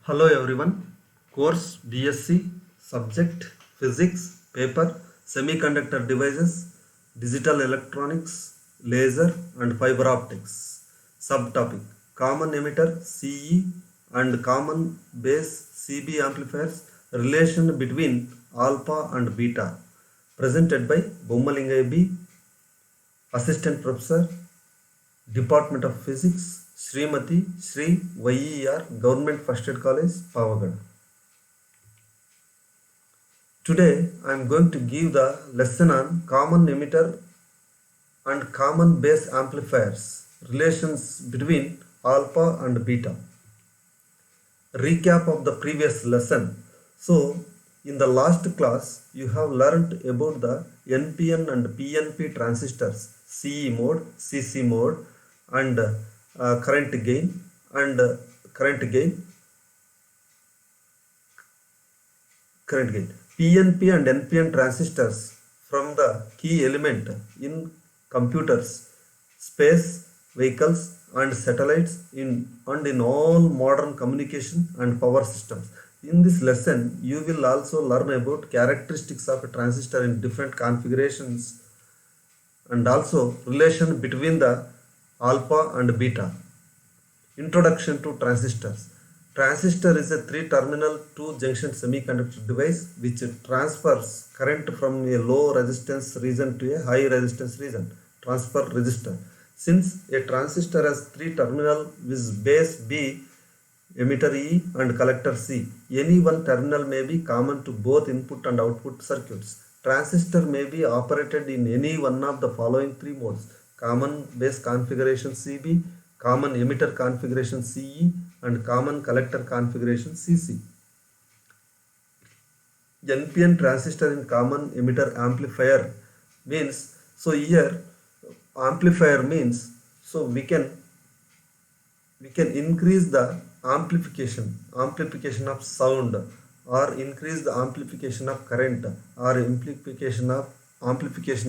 Hello everyone. Course BSc Subject Physics Paper Semiconductor Devices Digital Electronics Laser and Fiber Optics. Subtopic Common Emitter CE and Common Base CB Amplifiers Relation between Alpha and Beta. Presented by Bommalingaya B, Assistant Professor, Department of Physics, Srimati Sri YER, Government First Aid College, Pavagad. Today I am going to give the lesson on common emitter and common base amplifiers, relations between alpha and beta. Recap of the previous lesson. So, in the last class, you have learnt about the NPN and PNP transistors, CE mode, CC mode, and current gain and current gain. PNP and NPN transistors from the key element in computers, space, vehicles, and satellites in all modern communication and power systems. In this lesson, you will also learn about characteristics of a transistor in different configurations and also relation between the alpha and beta. Introduction to transistors. Transistor is a 3-terminal 2-junction semiconductor device which transfers current from a low resistance region to a high resistance region. Transfer resistor. Since a transistor has 3 terminals with base B, emitter E and collector C, any one terminal may be common to both input and output circuits. Transistor may be operated in any one of the following 3 modes: common base configuration CB, common emitter configuration CE, and common collector configuration CC. NPN transistor in common emitter amplifier means, so here amplifier means, so we can increase the amplification of sound, or increase the amplification of current, or amplification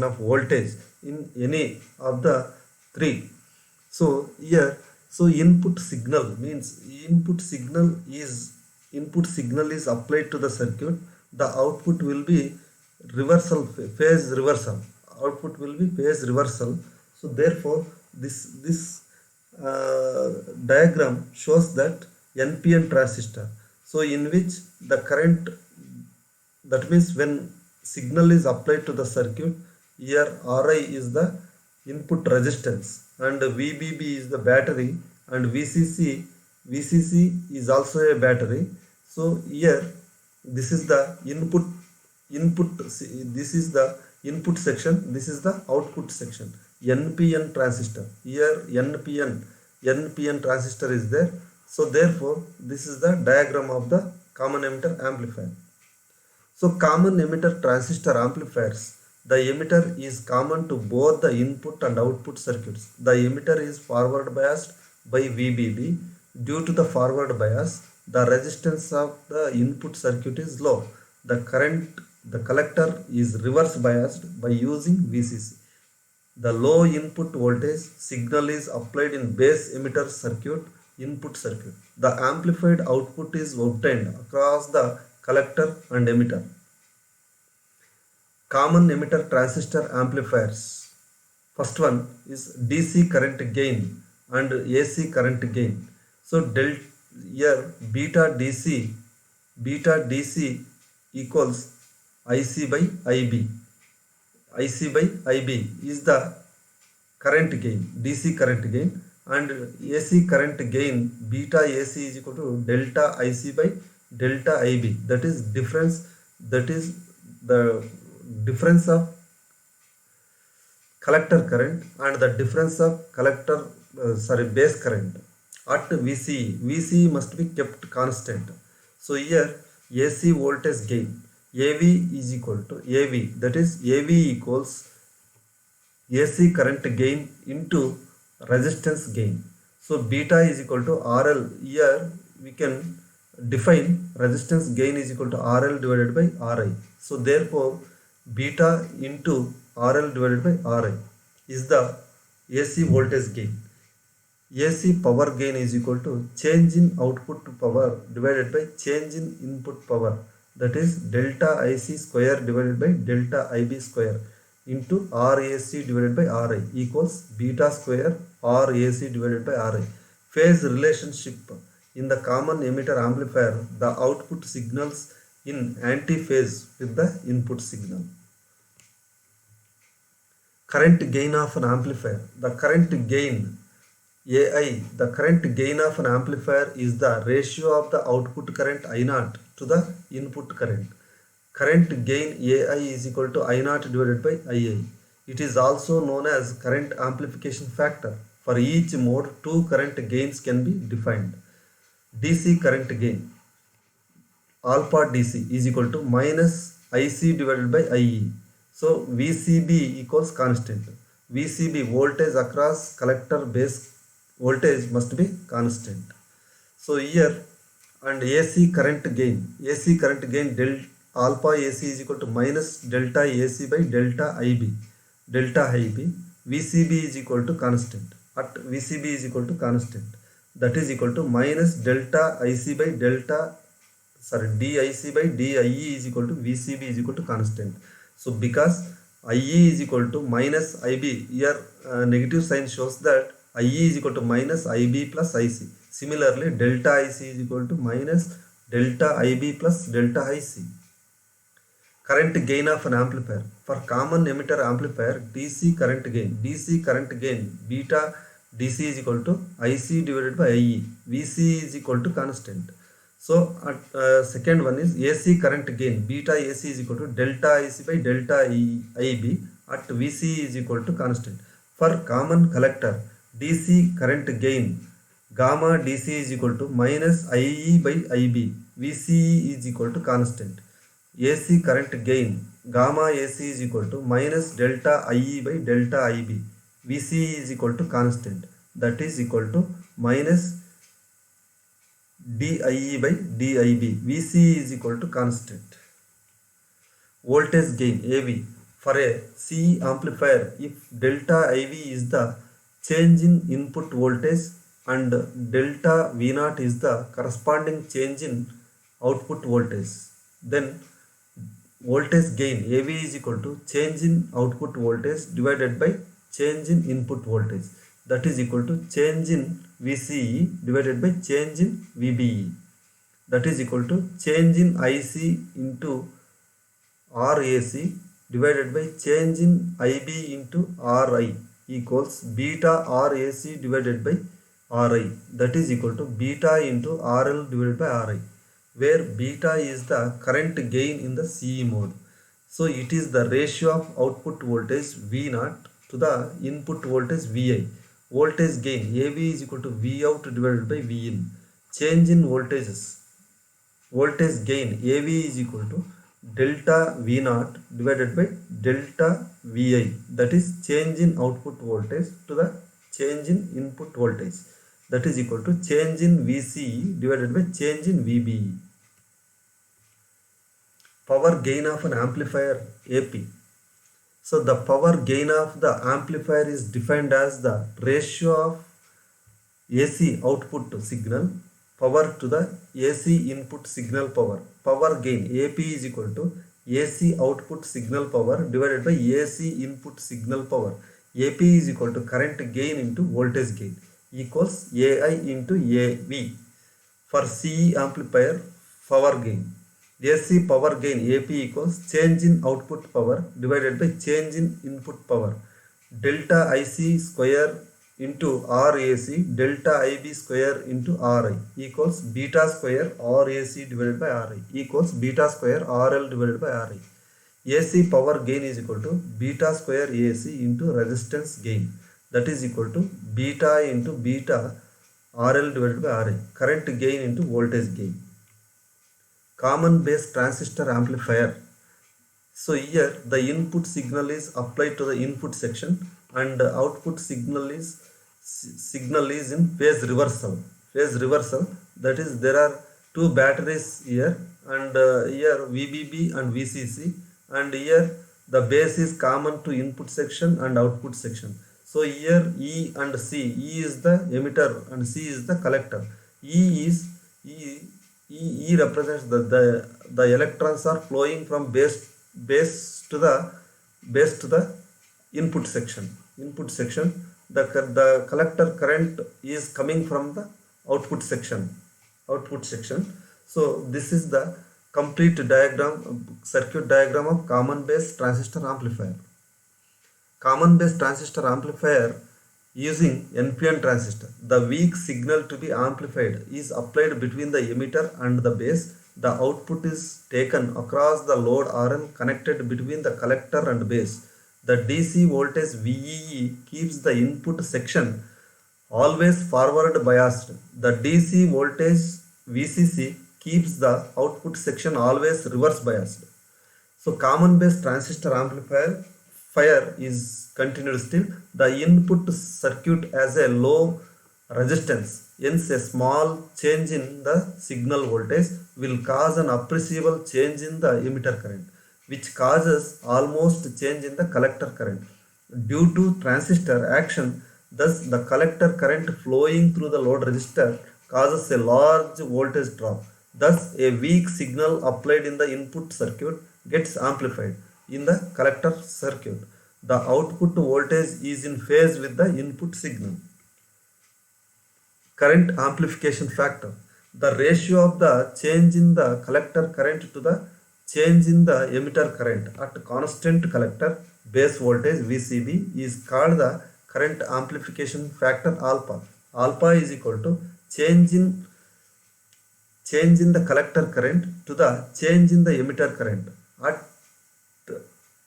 of voltage in any of the 3. So here, so input signal means input signal is applied to the circuit. The output will be phase reversal. Output will be phase reversal. So therefore, this diagram shows that NPN transistor. So in which the current, that means when signal is applied to the circuit, here Ri is the input resistance and VBB is the battery, and VCC is also a battery. So here this is the input, this is the input section, this is the output section. NPN transistor, here NPN transistor is there. So therefore this is the diagram of the common emitter amplifier. So common emitter transistor amplifiers, the emitter is common to both the input and output circuits. The emitter is forward biased by VBB. Due to the forward bias, the resistance of the input circuit is low. The collector is reverse biased by using VCC. The low input voltage signal is applied in base emitter circuit, input circuit. The amplified output is obtained across the collector and emitter. Common emitter transistor amplifiers. First one is DC current gain and AC current gain. So here beta DC equals IC by IB. IC by IB is the current gain, DC current gain, and AC current gain beta AC is equal to delta IC by delta IB. That is the difference of collector current and the difference of base current at VCE. VCE must be kept constant. So here AC voltage gain AV is equal to AV, that is AV equals AC current gain into resistance gain. So beta is equal to RL. Here we can define resistance gain is equal to RL divided by RI. So therefore beta into RL divided by RI is the AC voltage gain. AC power gain is equal to change in output power divided by change in input power, that is delta IC square divided by delta IB square into RAC divided by RI equals beta square RAC divided by RI. Phase relationship: in the common emitter amplifier, the output signals in anti-phase with the input signal. Current gain of an amplifier. The current gain AI, the current gain of an amplifier is the ratio of the output current I0 to the input current. Current gain AI is equal to I0 divided by II. It is also known as current amplification factor. For each mode, two current gains can be defined. DC current gain alpha DC is equal to minus IC divided by IE. So VCB equals constant. VCB, voltage across collector base voltage, must be constant. So here, and AC current gain del alpha AC is equal to minus delta AC by delta IB. Delta IB, VCB is equal to constant. At VCB is equal to constant, that is equal to minus delta IC by delta DIC by DIE is equal to VCB is equal to constant. So because IE is equal to minus IB, here negative sign shows that IE is equal to minus IB plus IC. Similarly, delta IC is equal to minus delta IB plus delta IC. Current gain of an amplifier. For common emitter amplifier, DC current gain beta DC is equal to IC divided by IE. VC is equal to constant. So second one is AC current gain beta AC is equal to delta IC by delta IB. At VC is equal to constant. For common collector, DC current gain gamma DC is equal to minus IE by IB. VCE is equal to constant. AC current gain gamma AC is equal to minus delta IE by delta IB. VCE is equal to constant, that is equal to minus DIE by DIB. VCE is equal to constant. Voltage gain AV. For a CE amplifier, if delta IV is the change in input voltage and delta V0 is the corresponding change in output voltage, then voltage gain AV is equal to change in output voltage divided by change in input voltage, that is equal to change in VCE divided by change in VBE, that is equal to change in IC into RAC divided by change in IB into RI equals beta RAC divided by RI, that is equal to beta into RL divided by RI, where beta is the current gain in the CE mode. So it is the ratio of output voltage V0 to the input voltage Vi. Voltage gain AV is equal to Vout divided by Vin. Change in voltages. Voltage gain AV is equal to delta V0 divided by delta Vi, that is change in output voltage to the change in input voltage, that is equal to change in VCE divided by change in VBE. Power gain of an amplifier AP. So the power gain of the amplifier is defined as the ratio of AC output signal power to the AC input signal power. Power gain AP is equal to AC output signal power divided by AC input signal power. AP is equal to current gain into voltage gain equals AI into AV. For CE amplifier, power gain. AC power gain AP equals change in output power divided by change in input power. Delta IC square into RAC delta IB square into RI equals beta square RAC divided by RI equals beta square RL divided by RI. AC power gain is equal to beta square AC into resistance gain, that is equal to beta into beta RL divided by RI. Current gain into voltage gain. Common base transistor amplifier. So here the input signal is applied to the input section and the output signal is in phase reversal. Phase reversal, that is there are two batteries here and here VBB and VCC, and here the base is common to input section and output section. So here E and C, E is the emitter and C is the collector. E is E, E represents the electrons are flowing from base to the input section. The collector current is coming from the output section. So this is the complete circuit diagram of common base transistor amplifier. Common base transistor amplifier using NPN transistor. The weak signal to be amplified is applied between the emitter and the base. The output is taken across the load RL connected between the collector and base. The DC voltage VEE keeps the input section always forward biased. The DC voltage VCC keeps the output section always reverse biased. So common base transistor amplifier is continued still. The input circuit has a low resistance. Hence a small change in the signal voltage will cause an appreciable change in the emitter current, which causes almost change in the collector current. Due to transistor action, thus the collector current flowing through the load resistor causes a large voltage drop. Thus a weak signal applied in the input circuit gets amplified in the collector circuit. The output voltage is in phase with the input signal. Current amplification factor. The ratio of the change in the collector current to the change in the emitter current at constant collector base voltage VCB is called the current amplification factor alpha. Alpha is equal to change in the collector current to the change in the emitter current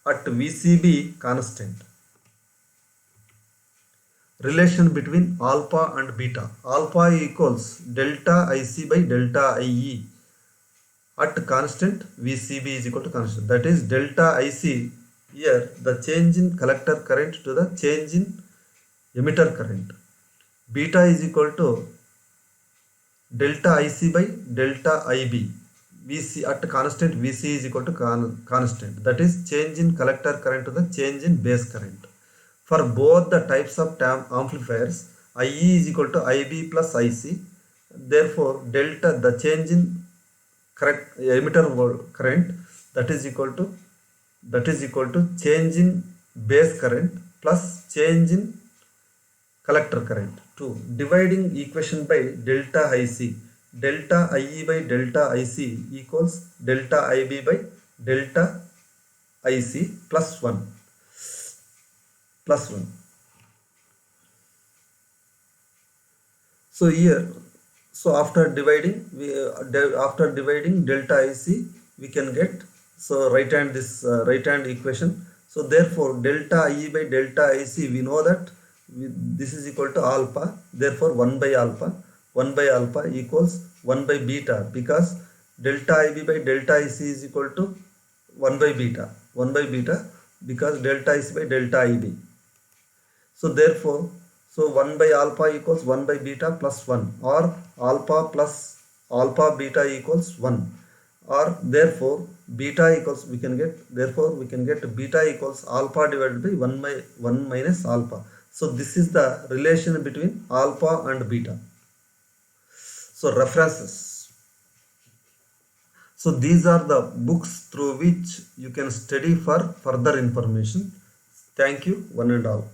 at VCB constant. Relation between alpha and beta. Alpha equals delta IC by delta IE at constant VCB is equal to constant. That is delta IC here the change in collector current to the change in emitter current. Beta is equal to delta IC by delta IB. VC at constant VC is equal to constant. That is change in collector current to the change in base current. For both the types of amplifiers, IE is equal to IB plus IC. Therefore, delta the change in emitter current that is equal to change in base current plus change in collector current. 2. Dividing equation by delta IC. Delta IE by delta IC equals delta IB by delta IC plus 1. So here, after dividing delta IC, we can get right hand equation. So therefore, delta IE by delta IC, we know that this is equal to alpha. Therefore, 1 by alpha. 1 by alpha equals 1 by beta, because delta IB by delta IC is equal to 1 by beta. 1 by beta because delta IC by delta IB. So therefore, 1 by alpha equals 1 by beta plus 1, or alpha plus alpha beta equals 1, or therefore beta equals we can get beta equals alpha divided by 1 minus alpha. So this is the relation between alpha and beta. So references. So these are the books through which you can study for further information. Thank you, one and all.